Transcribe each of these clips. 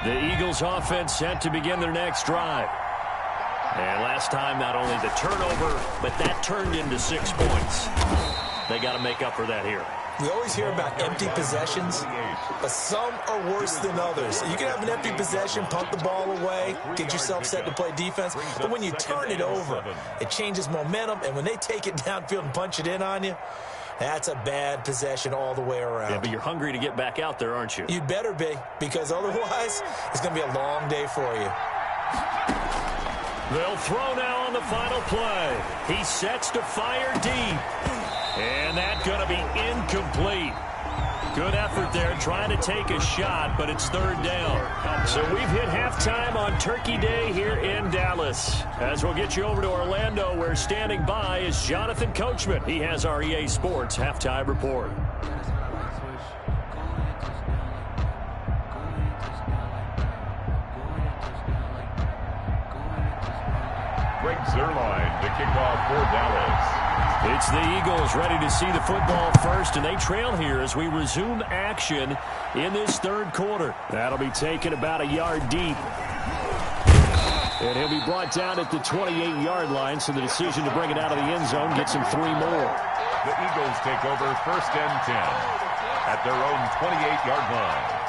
The Eagles offense set to begin their next drive. And last time, not only the turnover, but that turned into 6 points. They got to make up for that here. We always hear about empty possessions, but some are worse than others. You can have an empty possession, punt the ball away, get yourself set to play defense, but when you turn it over, it changes momentum, and when they take it downfield and punch it in on you, that's a bad possession all the way around. Yeah, but you're hungry to get back out there, aren't you? You'd better be, because otherwise, it's going to be a long day for you. They'll throw now on the final play. He sets to fire deep. And that's going to be incomplete. Good effort there trying to take a shot, but it's third down. So we've hit halftime on Turkey Day here in Dallas. As we'll get you over to Orlando, where standing by is Jonathan Coachman. He has our EA Sports halftime report. Greg Zuerlein to kick off for Dallas. It's the Eagles ready to see the football first, and they trail here as we resume action in this third quarter. That'll be taken about a yard deep. And he'll be brought down at the 28-yard line, so the decision to bring it out of the end zone gets him 3 more. The Eagles take over 1st and 10 at their own 28-yard line.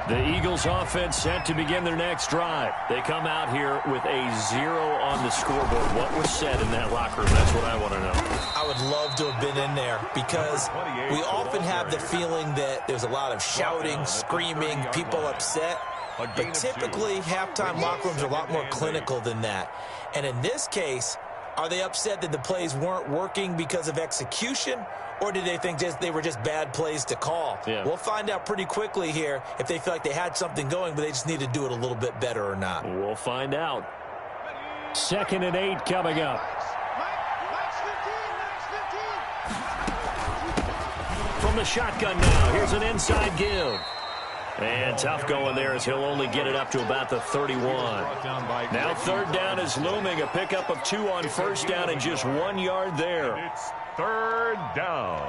The Eagles offense set to begin their next drive. They come out here with a 0 on the scoreboard. What was said in that locker room? That's what I want to know. I would love to have been in there, because we often have the feeling that there's a lot of shouting, screaming, people upset. But typically, halftime locker rooms are a lot more clinical than that. And in this case, are they upset that the plays weren't working because of execution, or did they think they were just bad plays to call? Yeah. We'll find out pretty quickly here if they feel like they had something going, but they just need to do it a little bit better or not. We'll find out. 2nd and 8 coming up. From the shotgun now, here's an inside give. And tough going there, as he'll only get it up to about the 31. Now third down is looming. A pickup of 2 on first down and just 1 yard there. It's third down.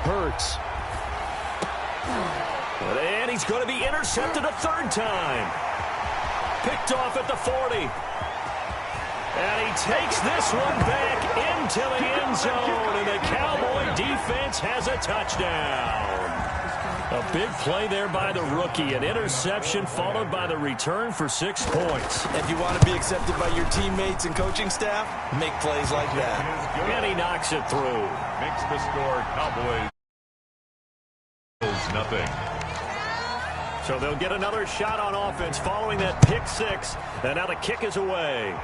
Hurts. And he's going to be intercepted a third time. Picked off at the 40. And he takes this one back into the end zone, and the Cowboy defense has a touchdown. A big play there by the rookie. An interception followed by the return for 6 points. If you want to be accepted by your teammates and coaching staff, make plays like that. And he knocks it through. Makes the score Cowboys nothing. So they'll get another shot on offense following that pick 6. And now the kick is away.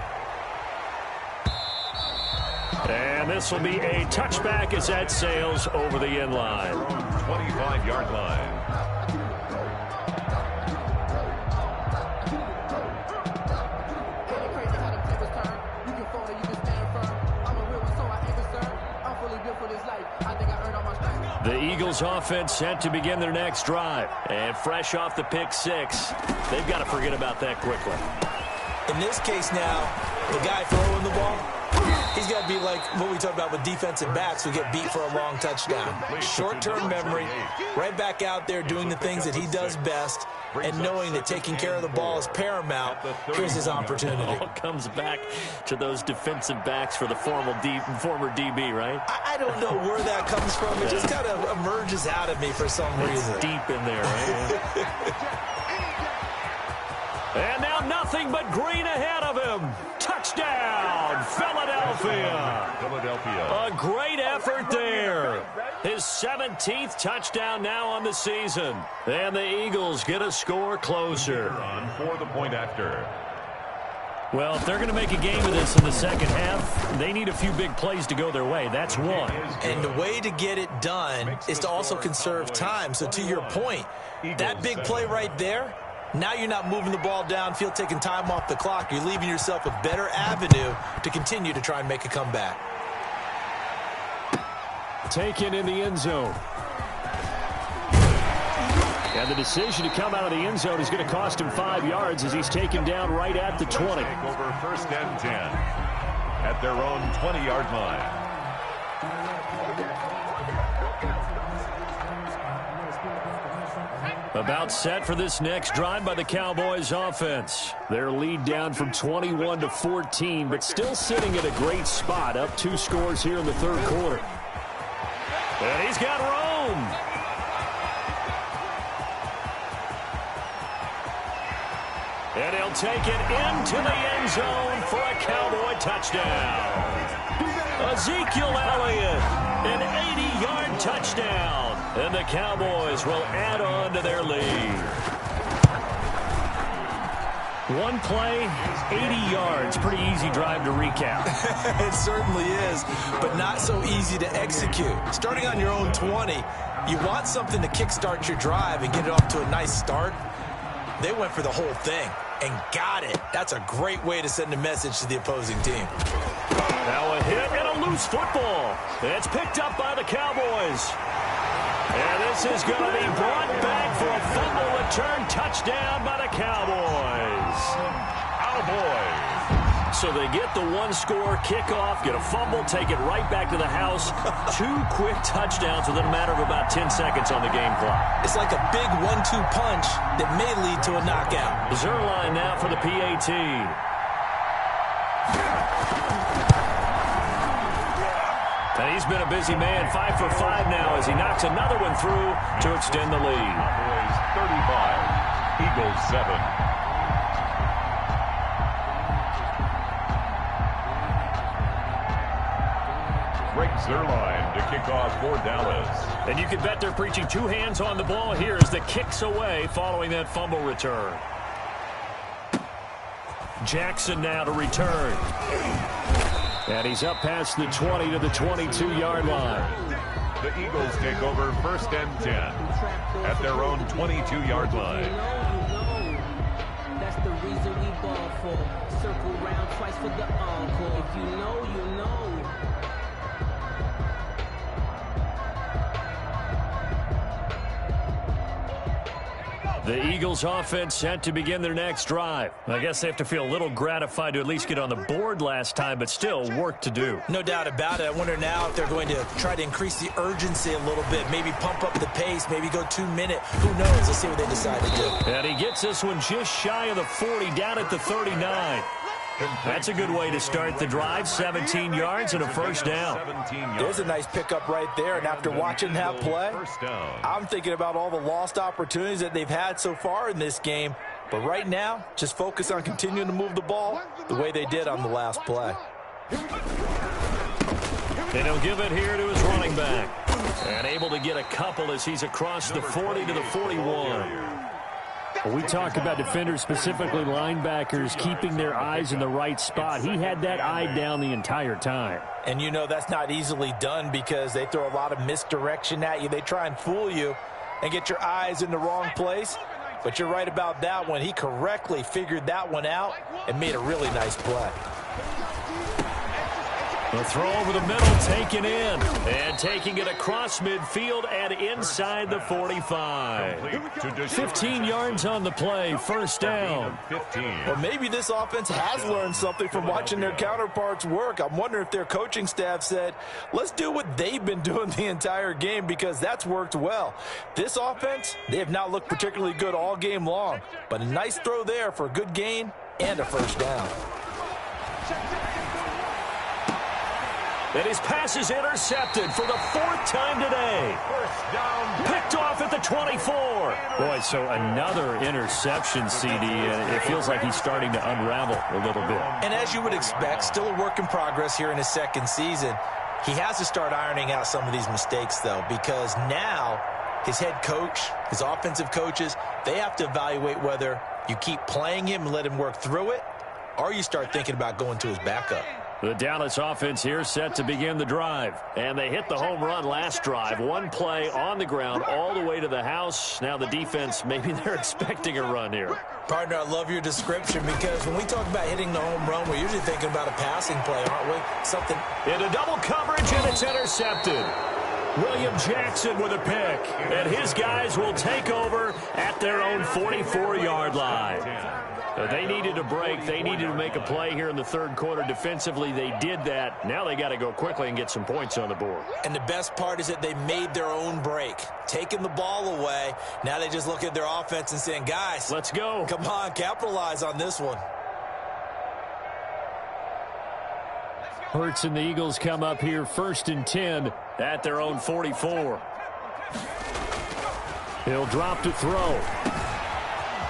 And this will be a touchback as that sails over the end line. 25-yard line. The Eagles offense set to begin their next drive. And fresh off the pick 6, they've got to forget about that quickly. In this case now, the guy throwing the ball, he's got to be like what we talked about with defensive backs who get beat for a long touchdown. Short-term memory, right back out there doing the things that he does best, and knowing that taking care of the ball is paramount. Here's his opportunity. It all comes back to those defensive backs for the former DB, right? I don't know where that comes from. It just kind of emerges out of me for some reason. It's deep in there, right? And now nothing but green ahead of him. Touchdown, Philadelphia. A great effort there. His 17th touchdown now on the season. And the Eagles get a score closer. For the point after. Well, if they're going to make a game of this in the second half, they need a few big plays to go their way. That's one. And the way to get it done is to also conserve time. So to your point, that big play right there, now you're not moving the ball downfield, taking time off the clock. You're leaving yourself a better avenue to continue to try and make a comeback. taken in the end zone. And the decision to come out of the end zone is going to cost him 5 yards as he's taken down right at the 20. Take over first and 10 at their own 20-yard line. About set for this next drive by the Cowboys offense. Their lead down from 21 to 14, but still sitting at a great spot, up 2 scores here in the third quarter. And he's got Rome. And he'll take it into the end zone for a Cowboy touchdown. Ezekiel Elliott, an 80-yard touchdown. And the Cowboys will add on to their lead. One play, 80 yards. Pretty easy drive to recap. It certainly is, but not so easy to execute. Starting on your own 20, you want something to kickstart your drive and get it off to a nice start. They went for the whole thing and got it. That's a great way to send a message to the opposing team. Now a hit and a loose football. It's picked up by the Cowboys. And this is going to be brought back for a fumble return touchdown by the Cowboys. Cowboys. So they get the one-score kickoff, get a fumble, take it right back to the house. 2 quick touchdowns within a matter of about 10 seconds on the game clock. It's like a big 1-2 punch that may lead to a knockout. Zerline now for the PAT. And he's been a busy man, 5 for 5 now as he knocks another one through to extend the lead. Cowboys 35, Eagles 7. Greg Zerline to kick off for Dallas. And you can bet they're preaching 2 hands on the ball here as the kick's away following that fumble return. Jackson now to return. And he's up past the 20 to the 22-yard line. The Eagles take over first and 10 at their own 22-yard line. That's the reason we ball for. Circle round twice for the encore. If you know, you know. The Eagles offense set to begin their next drive. I guess they have to feel a little gratified to at least get on the board last time, but still work to do. No doubt about it. I wonder now if they're going to try to increase the urgency a little bit, maybe pump up the pace, maybe go 2-minute. Who knows? Let's see what they decide to do. And he gets this one just shy of the 40, down at the 39. That's a good way to start the drive. 17 yards and a first down. There's a nice pickup right there, and after watching that play, I'm thinking about all the lost opportunities that they've had so far in this game. But right now, just focus on continuing to move the ball the way they did on the last play. And he'll give it here to his running back. And able to get a couple as he's across the 40 to the 41. When we talk about defenders, specifically linebackers, keeping their eyes in the right spot, he had that eye down the entire time. And you know that's not easily done because they throw a lot of misdirection at you. They try and fool you and get your eyes in the wrong place. But you're right about that one. He correctly figured that one out and made a really nice play. The throw over the middle, taken in. And taking it across midfield and inside the 45. 15 yards on the play, first down. Well, maybe this offense has learned something from watching their counterparts work. I'm wondering if their coaching staff said, let's do what they've been doing the entire game because that's worked well. This offense, they have not looked particularly good all game long. But a nice throw there for a good gain and a first down. And his pass is intercepted for the 4th time today. Picked off at the 24. Boy, so another interception, CD, and it feels like he's starting to unravel a little bit. And as you would expect, still a work in progress here in his second season. He has to start ironing out some of these mistakes, though, because now his head coach, his offensive coaches, they have to evaluate whether you keep playing him and let him work through it, or you start thinking about going to his backup. The Dallas offense here set to begin the drive. And they hit the home run last drive. One play on the ground all the way to the house. Now the defense, maybe they're expecting a run here. Partner, I love your description because when we talk about hitting the home run, we're usually thinking about a passing play, aren't we? Something into double coverage, and it's intercepted. William Jackson with a pick. And his guys will take over at their own 44-yard line. They needed a break. They needed to make a play here in the third quarter. Defensively, they did that. Now they got to go quickly and get some points on the board. And the best part is that they made their own break, taking the ball away. Now they just look at their offense and saying, guys, let's go. Come on, capitalize on this one. Hurts and the Eagles come up here 1st and 10 at their own 44. He'll drop to throw.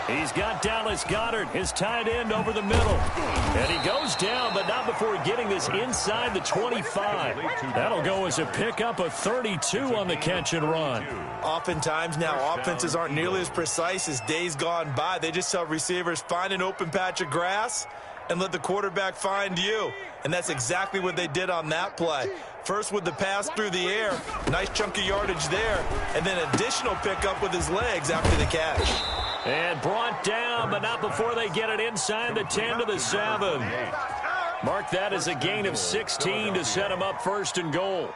He's got Dallas Goedert, his tight end, over the middle. And he goes down, but not before getting this inside the 25. That'll go as a pickup of 32 on the catch and run. Oftentimes now, offenses aren't nearly as precise as days gone by. They just tell receivers, find an open patch of grass and let the quarterback find you. And that's exactly what they did on that play. First with the pass through the air, nice chunk of yardage there, and then additional pickup with his legs after the catch. And brought down, but not before they get it inside the 10 to the 7. Mark that as a gain of 16 to set him up 1st and goal.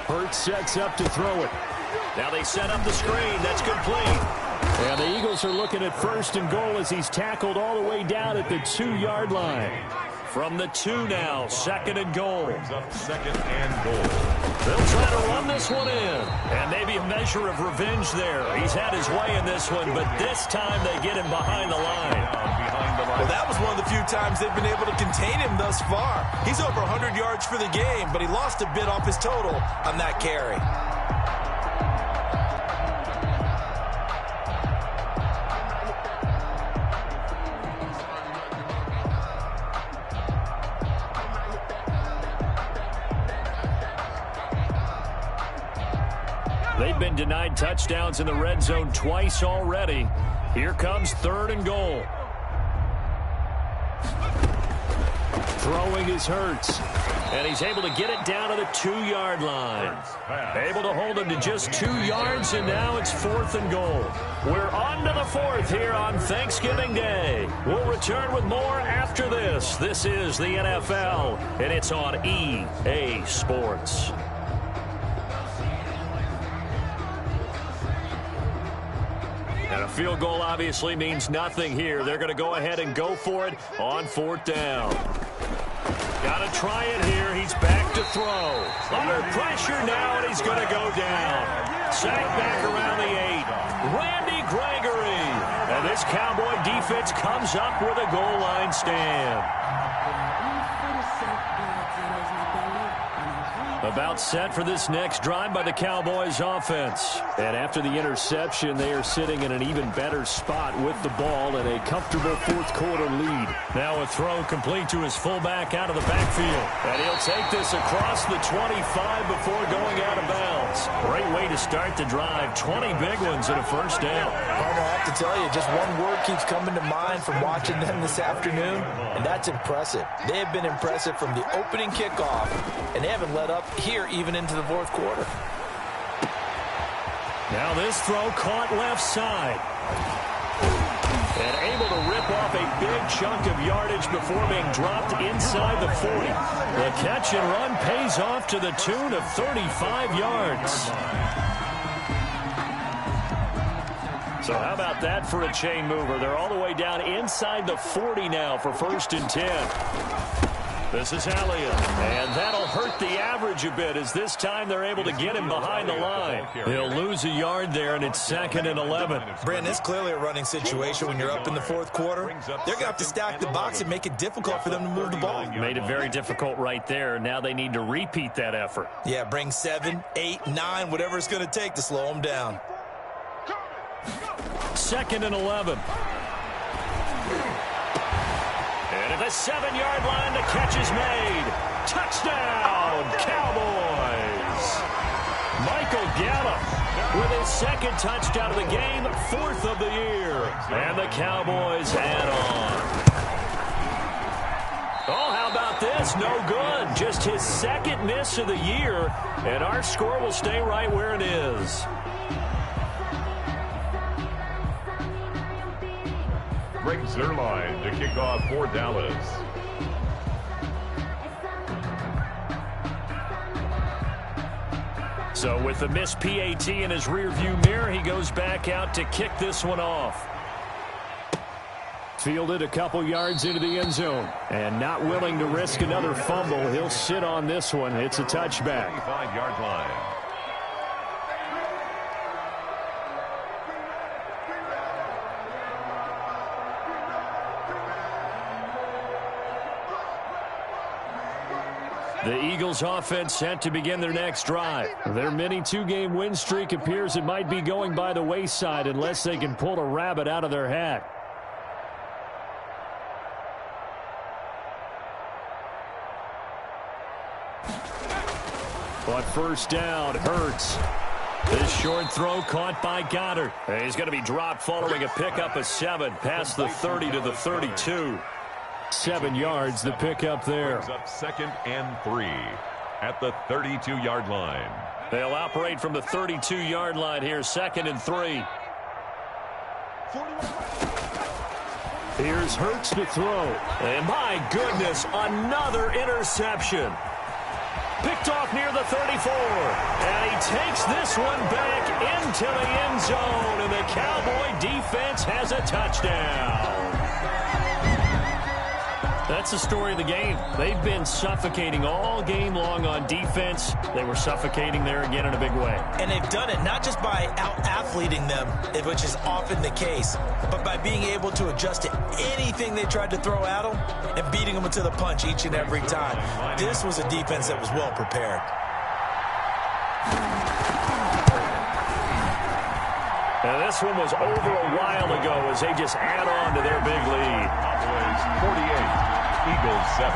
Hurts sets up to throw it. Now they set up the screen. That's complete. And the Eagles are looking at 1st and goal as he's tackled all the way down at the 2-yard line. From the 2 now, 2nd and goal. Up 2nd and goal. They'll try to run this one in. And maybe a measure of revenge there. He's had his way in this one, but this time they get him behind the line. Well, that was one of the few times they've been able to contain him thus far. He's over 100 yards for the game, but he lost a bit off his total on that carry. They've been denied touchdowns in the red zone twice already. Here comes 3rd and goal. Throwing is Hurts. And he's able to get it down to the 2-yard line. Able to hold him to just 2 yards, and now it's 4th and goal. We're on to the 4th here on Thanksgiving Day. We'll return with more after this. This is the NFL, and it's on EA Sports. And a field goal obviously means nothing here. They're going to go ahead and go for it on 4th down. Got to try it here. He's back to throw. Under pressure now, and he's going to go down. Sacked back around the 8. Randy Gregory. And this Cowboy defense comes up with a goal line stand. About set for this next drive by the Cowboys offense. And after the interception, they are sitting in an even better spot with the ball and a comfortable 4th quarter lead. Now a throw complete to his fullback out of the backfield. And he'll take this across the 25 before going out of bounds. Great way to start the drive. 20 big ones and a 1st down. Partner, I have to tell you, just one word keeps coming to mind from watching them this afternoon, and that's impressive. They have been impressive from the opening kickoff, and they haven't let up here even into the 4th quarter. Now this throw caught left side. And able to rip off a big chunk of yardage before being dropped inside the 40. The catch and run pays off to the tune of 35 yards. So how about that for a chain mover? They're all the way down inside the 40 now for 1st and 10. This is Elliott, and that'll hurt the average a bit as this time they're able to get him behind the line. He'll lose a yard there, and it's 2nd and 11. Brandon, it's clearly a running situation when you're up in the 4th quarter. They're going to have to stack the box and make it difficult for them to move the ball. Made it very difficult right there. Now they need to repeat that effort. Yeah, bring 7, 8, 9, whatever it's going to take to slow them down. 2nd and 11. And at the 7-yard line, the catch is made. Touchdown, Cowboys. Michael Gallup with his 2nd touchdown of the game, 4th of the year. And the Cowboys add on. Oh, how about this? No good. Just his 2nd miss of the year. And our score will stay right where it is. Greg Zuerlein to kick off for Dallas. So with the missed PAT in his rearview mirror, he goes back out to kick this one off. Fielded a couple yards into the end zone. And not willing to risk another fumble, he'll sit on this one. It's a touchback. 25-yard line. The Eagles offense set to begin their next drive. Their mini two-game win streak appears it might be going by the wayside unless they can pull a rabbit out of their hat. But first down, Hurts. This short throw caught by Goddard. He's going to be dropped following a pickup of 7 past the 30 to the 32. 7 yards, the pickup there. Brings up 2nd and 3 at the 32-yard line. They'll operate from the 32-yard line here, 2nd and 3. Here's Hurts to throw. And my goodness, another interception. Picked off near the 34. And he takes this one back into the end zone. And the Cowboy defense has a touchdown. That's the story of the game. They've been suffocating all game long on defense. They were suffocating there again in a big way. And they've done it not just by out-athleting them, which is often the case, but by being able to adjust to anything they tried to throw at them and beating them to the punch each and every time. This was a defense that was well prepared. And this one was over a while ago as they just add on to their big lead. Cowboys 48, Eagles 7.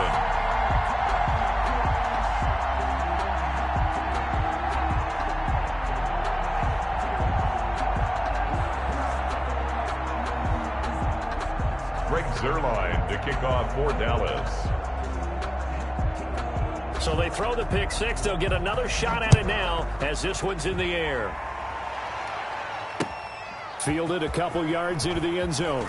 Greg Zuerlein to kick off for Dallas. So they throw the pick six. They'll get another shot at it now as this one's in the air. Fielded a couple yards into the end zone.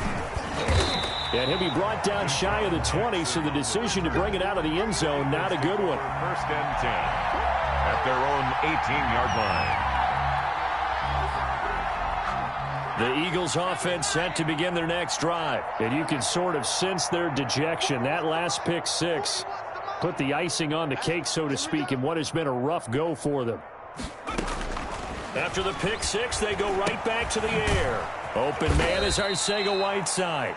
And he'll be brought down shy of the 20, so the decision to bring it out of the end zone, not a good one. 1st and 10 at their own 18-yard line. The Eagles offense set to begin their next drive. And you can sort of sense their dejection. That last pick six put the icing on the cake, so to speak, in what has been a rough go for them. After the pick six, they go right back to the air. Open man is Arcega-Whiteside.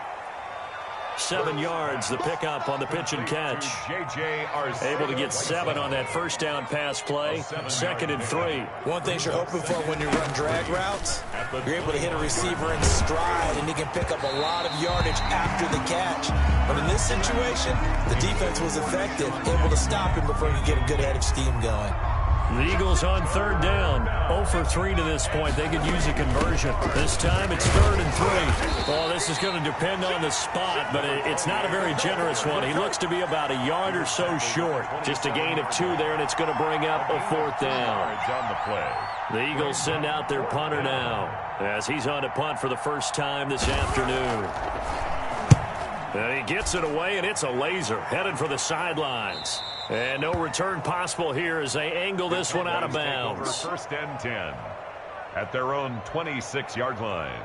7 yards, the pickup on the pitch and catch. Able to get 7 on that first down pass play. 2nd and 3. One thing you're hoping for when you run drag routes, you're able to hit a receiver in stride, and he can pick up a lot of yardage after the catch. But in this situation, the defense was effective, able to stop him before he could get a good head of steam going. The Eagles on 3rd down. 0 for 3 to this point. They could use a conversion. This time it's 3rd and 3. Well, this is going to depend on the spot, but it's not a very generous one. He looks to be about a yard or so short. Just a gain of 2 there, and it's going to bring up a 4th down. On the play. The Eagles send out their punter now as he's on to punt for the first time this afternoon. And he gets it away, and it's a laser headed for the sidelines. And no return possible here as they angle this one out of bounds. 1st and 10 at their own 26-yard line.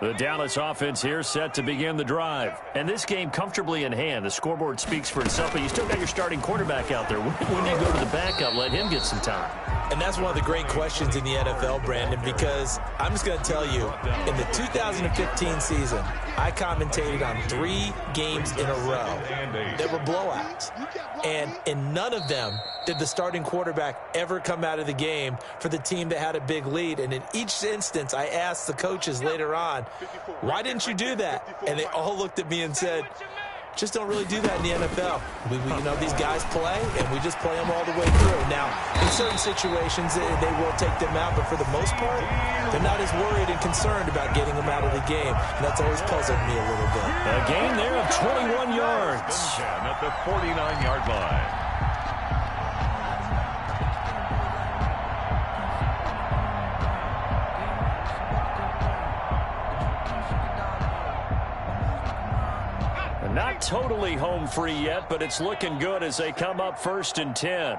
The Dallas offense here set to begin the drive. And this game comfortably in hand. The scoreboard speaks for itself, but you still got your starting quarterback out there. When you go to the backup, let him get some time. And that's one of the great questions in the NFL, Brandon, because I'm just going to tell you, in the 2015 season, I commentated on 3 games in a row that were blowouts. And in none of them did the starting quarterback ever come out of the game for the team that had a big lead. And in each instance, I asked the coaches later on, why didn't you do that? And they all looked at me and said, just don't really do that in the NFL. You know, these guys play, and we just play them all the way through. Now, in certain situations, they will take them out, but for the most part, they're not as worried and concerned about getting them out of the game, and that's always puzzled me a little bit. A gain there of 21 yards. At the 49-yard line. totally home free yet, but it's looking good as they come up 1st and 10.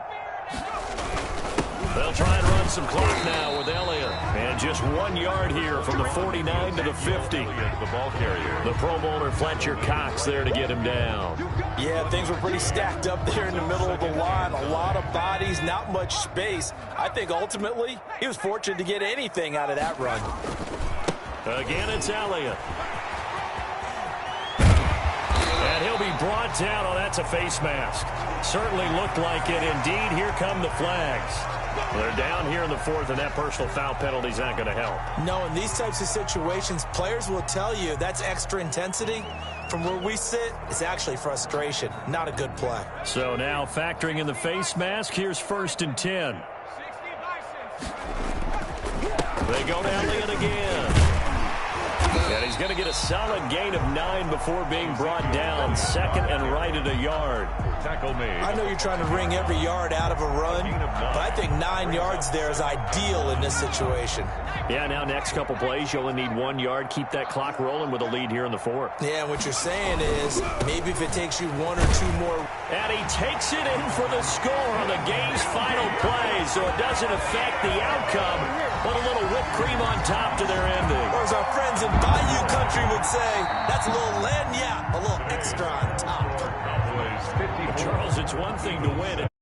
They'll try and run some clock now with Elliott. And just 1 yard here from the 49 to the 50. The ball carrier. The Pro Bowler Fletcher Cox there to get him down. Yeah, things were pretty stacked up there in the middle of the line. A lot of bodies, not much space. I think ultimately he was fortunate to get anything out of that run. Again, it's Elliott. And he'll be brought down. Oh, that's a face mask. Certainly looked like it. Indeed, here come the flags. They're down here in the 4th, and that personal foul penalty is not going to help. No, in these types of situations, players will tell you that's extra intensity. From where we sit, it's actually frustration. Not a good play. So now factoring in the face mask, here's 1st and 10. They go to Elliott again. And he's going to get a solid gain of 9 before being brought down. 2nd and right at a yard. Tackle made. I know you're trying to wring every yard out of a run, but I think 9 yards there is ideal in this situation. Yeah, now next couple plays, you only need 1 yard. Keep that clock rolling with a lead here in the 4th. Yeah, what you're saying is maybe if it takes you 1 or 2 more. And he takes it in for the score on the game's final play, so it doesn't affect the outcome, but a little whipped cream on top to their ending. Or as our friends in Bayou Country would say, that's a little lagniappe, a little extra on top. Charles, it's one thing to win it.